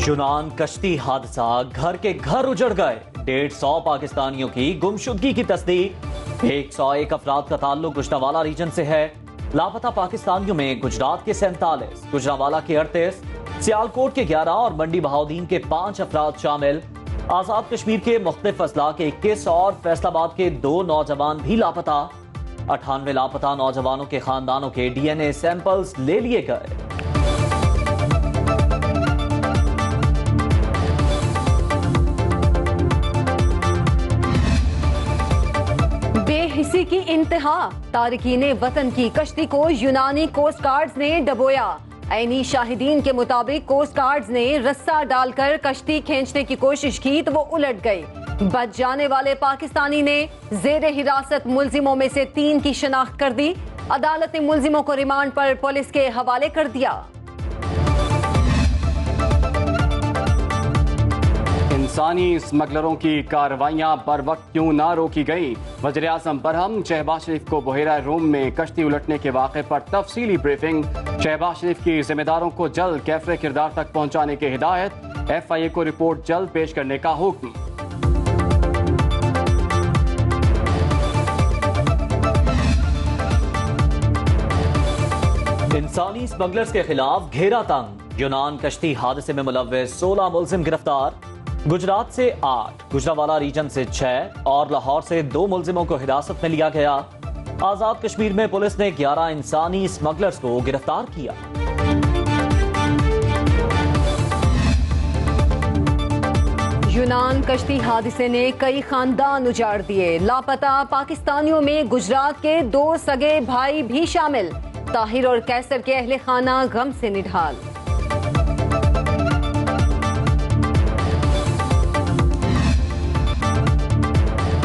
यूनान कश्ती हादसा, घर के घर उजड़ गए। 150 पाकिस्तानियों की गुमशुदगी की तस्दीक। 101 अफराद का ताल्लुक गुजरावाला रीजन से है। लापता पाकिस्तानियों में गुजरात के 47, गुजरावाला के 38, सियालकोट के 11 और मंडी बहाउद्दीन के 5 अफराद शामिल। आजाद कश्मीर के मुख्तलिफ अजला के 21 और फैसलाबाद के 2 नौजवान भी लापता। 98 लापता नौजवानों के खानदानों के DNA सैंपल्स ले लिए गए। बेहिसी की इंतहा, तारिकीने वतन की कश्ती को यूनानी कोस्ट गार्ड्स ने डबोया। ऐनी शाहिदीन के मुताबिक कोस्ट गार्ड्स ने रस्सा डालकर कश्ती खींचने की कोशिश की तो वो उलट गई। बच जाने वाले पाकिस्तानी ने जेरे हिरासत मुल्जिमों में से 3 की शिनाख्त कर दी। अदालत ने मुल्जिमों को रिमांड पर पुलिस के हवाले कर दिया। इंसानी स्मगलरों की कार्रवाइयां बर वक्त क्यों ना रोकी गई? वज़ीर-ए-आज़म बरहम, शहबाज शरीफ को बहेरा रूम में कश्ती उलटने के वाक़े पर तफसीली ब्रीफिंग। शहबाज शरीफ की जिम्मेदारों को जल्द कैफरे किरदार तक पहुंचाने की हिदायत। FIA को रिपोर्ट जल्द पेश करने का हुक्म। इंसानी स्मगलर्स के खिलाफ घेरा तंग। यूनान कश्ती हादसे में मुलव्विस 16 मुल्जिम गिरफ्तार। गुजरात से 8, गुजरावाला रीजन से 6 और लाहौर से 2 मुल्जिमों को हिरासत में लिया गया। आजाद कश्मीर में पुलिस ने 11 इंसानी स्मगलर्स को गिरफ्तार किया। यूनान कश्ती हादसे ने कई खानदान उजाड़ दिए। लापता पाकिस्तानियों में गुजरात के 2 सगे भाई भी शामिल। ताहिर और कैसर के अहले खाना गम से निढाल।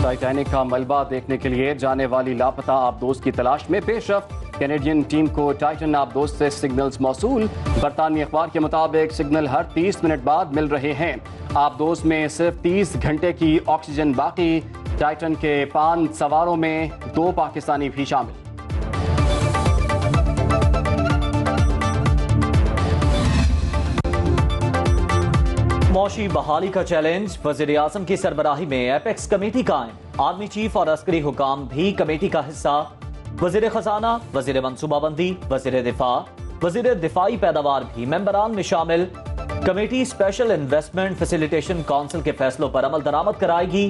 टाइटैनिक का मलबा देखने के लिए जाने वाली लापता आबदोज की तलाश में पेशरफ्त। कैनेडियन टीम को टाइटन आबदोज से सिग्नल्स मौसूल। बरतानवी अखबार के मुताबिक सिग्नल हर 30 मिनट बाद मिल रहे हैं। आबदोज में सिर्फ 30 घंटे की ऑक्सीजन बाकी। टाइटन के 5 सवारों में 2 पाकिस्तानी भी शामिल। मौशी बहाली का चैलेंज। वज़ीर-ए-आज़म की सरबराही में एपेक्स कमेटी कायम। आर्मी चीफ और अस्करी हुकाम भी कमेटी का हिस्सा। वज़ीर खजाना, वज़ीर मनसूबाबंदी, वज़ीर दिफा, वज़ीर दिफाई पैदावार भी मेंबरान में शामिल। Committee special investment facilitation council के फैसलों पर अमल दरामद कराएगी।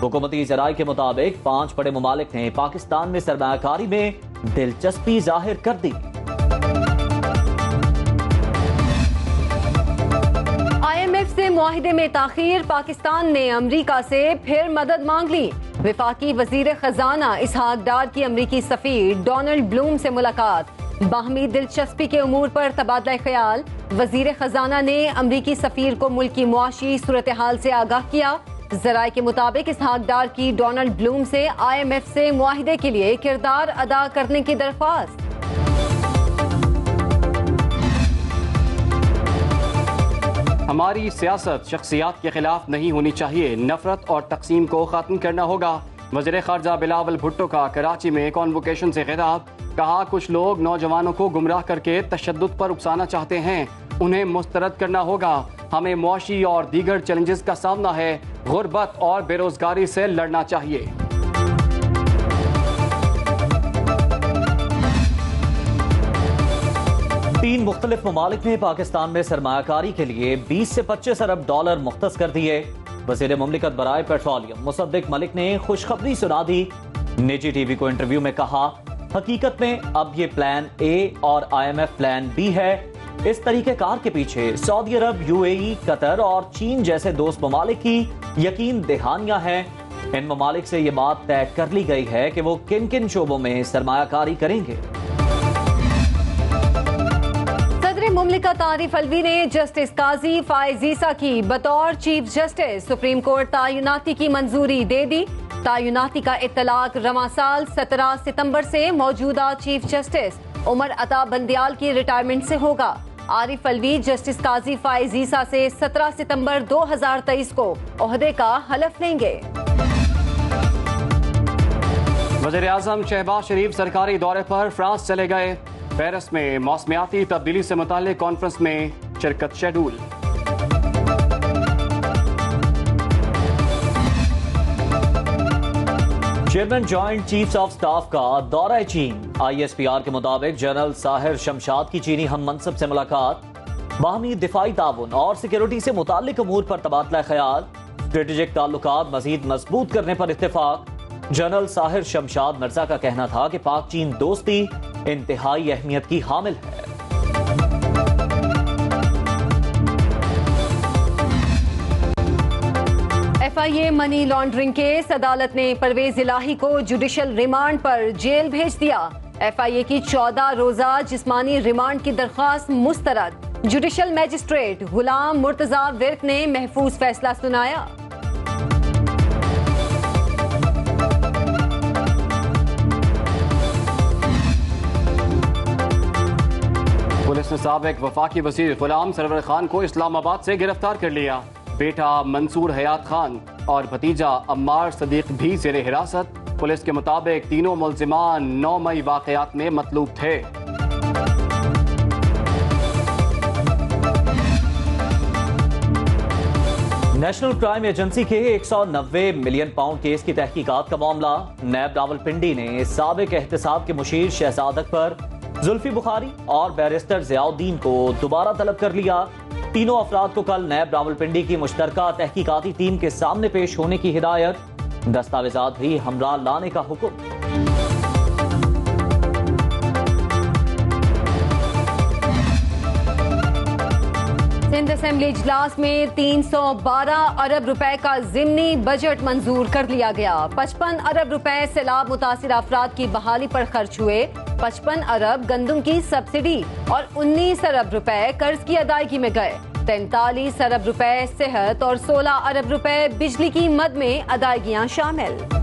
हुकूमती ज़राए के मुताबिक 5 बड़े मुमालिक ने पाकिस्तान में सरमायाकारी में दिलचस्पी जाहिर कर दी। IMF से मुआहिदे में ताखीर। पाकिस्तान ने अमरीका से फिर मदद मांग ली। वफाकी वजीर खजाना इसहाक डार की अमरीकी सफीर डोनाल्ड ब्लूम से मुलाकात। बाहमी दिलचस्पी के उमूर पर तबादला ख्याल। वजीर खजाना ने अमरीकी सफीर को मुल्क की मुआशी सूरत हाल से आगाह किया। जराए के मुताबिक इसहाक डार की डोनाल्ड ब्लूम से IMF से मुआहिदे के लिए किरदार अदा करने की दरख्वास्त। हमारी सियासत शख्सियात के खिलाफ नहीं होनी चाहिए। नफरत और तकसीम को खत्म करना होगा। वज़ीर ख़ारजा बिलावल भुट्टो का कराची में कॉन्वोकेशन से खिताब। कहा, कुछ लोग नौजवानों को गुमराह करके तशद्दुद पर उकसाना चाहते हैं, उन्हें मुस्तरद करना होगा। हमें मुआशी और दीगर चैलेंजेस का सामना है। गुर्बत और बेरोजगारी से लड़ना चाहिए। तीन मुख्तलिफ ममालिक ने पाकिस्तान में सरमायाकारी के लिए 20 से 25 अरब डॉलर मुख्तस कर दिए। वज़ीर मुमलिकत बराए पेट्रोलियम मुसद्दिक मलिक ने खुशखबरी सुना दी। निजी टीवी को इंटरव्यू में कहा, हकीकत में अब ये प्लान A और IMF प्लान B है। इस तरीकेकार के पीछे सऊदी अरब, UAE, कतर और चीन जैसे दोस्त ममालिक की यकीन दहानियां हैं। इन ममालिक से ये बात तय कर ली गई है कि वो किन किन शोबों में सरमायाकारी करेंगे। मुमलिकत आरिफ अलवी ने जस्टिस काजी फाइज ईसा की बतौर चीफ जस्टिस सुप्रीम कोर्ट तायुनाती की मंजूरी दे दी। तायुनाती का इत्तलाक रवां साल 17 सितंबर से मौजूदा चीफ जस्टिस उमर अता बंदियाल की रिटायरमेंट से होगा। आरिफ अलवी जस्टिस काजी फाइज ईसा से 17 सितंबर 2023 को ओहदे का हलफ लेंगे। वज़ीर-ए-आज़म शहबाज शरीफ सरकारी दौरे पर फ्रांस चले गए। पेरिस में मौसमियाती तब्दीली से मुताल्लिक कॉन्फ्रेंस में शिरकत schedule. Chairman joint chiefs of staff का दौरा चीन। ISPR के मुताबिक जनरल साहिर शमशाद की चीनी हम मनसब से मुलाकात, बाहमी दिफाई ताउन और सिक्योरिटी से मुताल्लिक अमूर पर तबादला ख्याल, स्ट्रेटेजिक ताल्लुकात मजीद मजबूत करने पर इत्तेफाक। जनरल साहिर शमशाद मिर्जा का कहना था कि पाक चीन दोस्ती इंतहाई अहमियत की हामिल है। FIA मनी लॉन्ड्रिंग केस, अदालत ने परवेज इलाही को जुडिशल रिमांड पर जेल भेज दिया। FIA की 14 रोजा जिस्मानी रिमांड की दरख्वास्त मुस्तरद। जुडिशल मैजिस्ट्रेट गुलाम मुर्तजा विर्क ने महफूज फैसला सुनाया। पुलिस ने साबिक वफाकी वजीर गुलाम सरवर खान को इस्लामाबाद से गिरफ्तार कर लिया। बेटा मंसूर हयात खान और भतीजा अम्मार सदीक भी ज़ेरे हिरासत। पुलिस के मुताबिक तीनों मुल्जिमान 9 मई वाकयात में मतलूब थे। नेशनल क्राइम एजेंसी के 190 मिलियन पाउंड केस की तहकीकात का मामला। नैब रावलपिंडी ने साबिक एहतसाब के मुशीर शहजाद अकबर, जुल्फी बुखारी और बैरिस्टर जियाउद्दीन को दोबारा तलब कर लिया। तीनों अफराद को कल नैब रावलपिंडी की मुश्तरका तहकीकाती टीम के सामने पेश होने की हिदायत, दस्तावेजात भी हमरा लाने का हुक्म। सिंध असेंबली इजलास में 312 अरब रुपए का जिमनी बजट मंजूर कर लिया गया। 55 अरब रुपए सैलाब मुतासिर अफराद की बहाली पर खर्च हुए। 55 अरब गंदम की सब्सिडी और 19 अरब रुपए कर्ज की अदायगी में गए। 43 अरब रुपए सेहत और 16 अरब रुपए बिजली की मद में अदायगियां शामिल।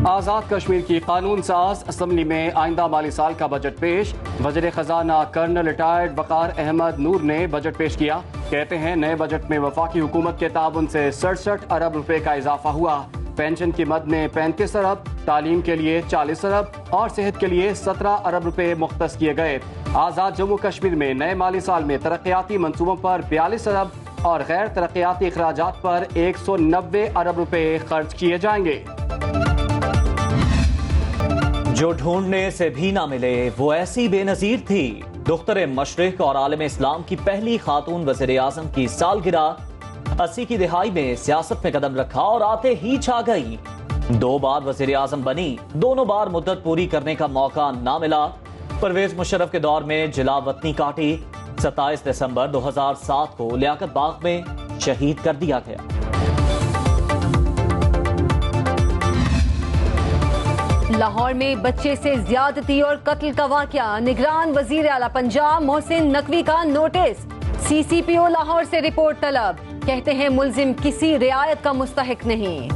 आज़ाद कश्मीर की कानून साज असम्बली में आइंदा माली साल का बजट पेश। वज़ीर खजाना कर्नल रिटायर्ड वकार अहमद नूर ने बजट पेश किया। कहते हैं नए बजट में वफाकी हुकूमत के ताउन से 67 अरब रुपए का इजाफा हुआ। पेंशन की मद में 35 अरब, तालीम के लिए 40 अरब और सेहत के लिए 17 अरब रुपए मुख्तस किए गए। आज़ाद जम्मू कश्मीर में नए माली साल में तरक्याती मंसूबों पर 42 अरब और गैर तरक्याती अखराजात पर 190 अरब रुपए खर्च किए जाएंगे। जो ढूंढने से भी ना मिले वो ऐसी बेनजीर थी। दुख्तर मशरिक और आलम इस्लाम की पहली खातून वज़ीर आज़म की सालगिरह। 80 की दिहाई में सियासत में कदम रखा और आते ही छा गई। 2 बार वज़ीर आज़म बनी, दोनों बार मुद्दत पूरी करने का मौका ना मिला। परवेज मुशर्रफ के दौर में जिला वतनी काटी। 27 दिसंबर 2007 को लियाकत बाग में शहीद कर दिया गया। लाहौर में बच्चे से ज्यादती और कत्ल का वाकया। निगरान वजीर आला पंजाब मोहसिन नकवी का नोटिस। CCPO लाहौर से रिपोर्ट तलब। कहते हैं मुल्जिम किसी रियायत का मुस्तहिक नहीं।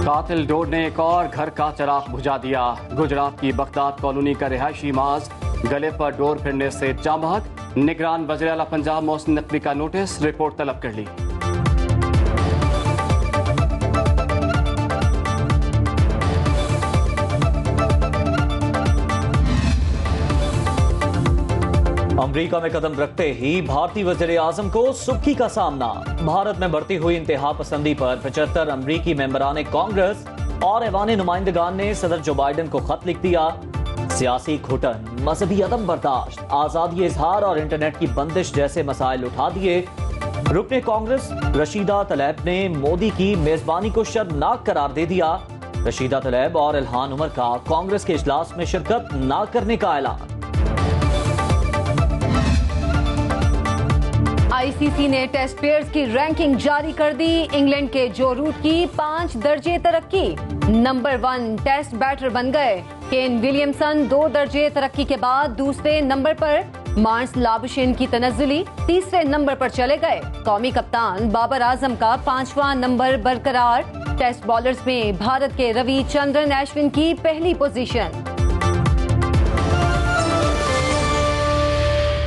कातिल डोर ने एक और घर का चिराग बुझा दिया। गुजरात की बगदाद कॉलोनी का रिहायशी माज, गले पर डोर फिरने से जामहक। निगरान वज़ीर आला पंजाब मोहसिन नकवी का नोटिस, रिपोर्ट तलब कर ली। अमेरिका में कदम रखते ही भारतीय वज़ीर आज़म को सुर्खी का सामना। भारत में बढ़ती हुई इंतहा पसंदी पर 75 अमरीकी मेंबरान कांग्रेस और ऐवान नुमाइंदगान ने सदर जो बाइडन को खत लिख दिया। सियासी घुटन, मजहबी अदम बर्दाश्त, आजादी इजहार और इंटरनेट की बंदिश जैसे मसाइल उठा दिए। रुकने कांग्रेस रशीदा तलैब ने मोदी की मेजबानी को शर्मनाक करार दे दिया। रशीदा तलैब और इल्हान उमर का कांग्रेस के इजलास में शिरकत न करने का ऐलान। ICC ने टेस्ट प्लेयर्स की रैंकिंग जारी कर दी। इंग्लैंड के जो रूट की 5 दर्जे तरक्की। नंबर 1 टेस्ट बैटर बन गए। केन विलियमसन 2 दर्जे तरक्की के बाद दूसरे नंबर पर। मार्स लाबुशिन की तनज़्ज़ुली तीसरे नंबर पर चले गए। कौमी कप्तान बाबर आजम का 5वां नंबर बरकरार। टेस्ट बॉलर्स में भारत के रविचंद्रन अश्विन की पहली पोजीशन।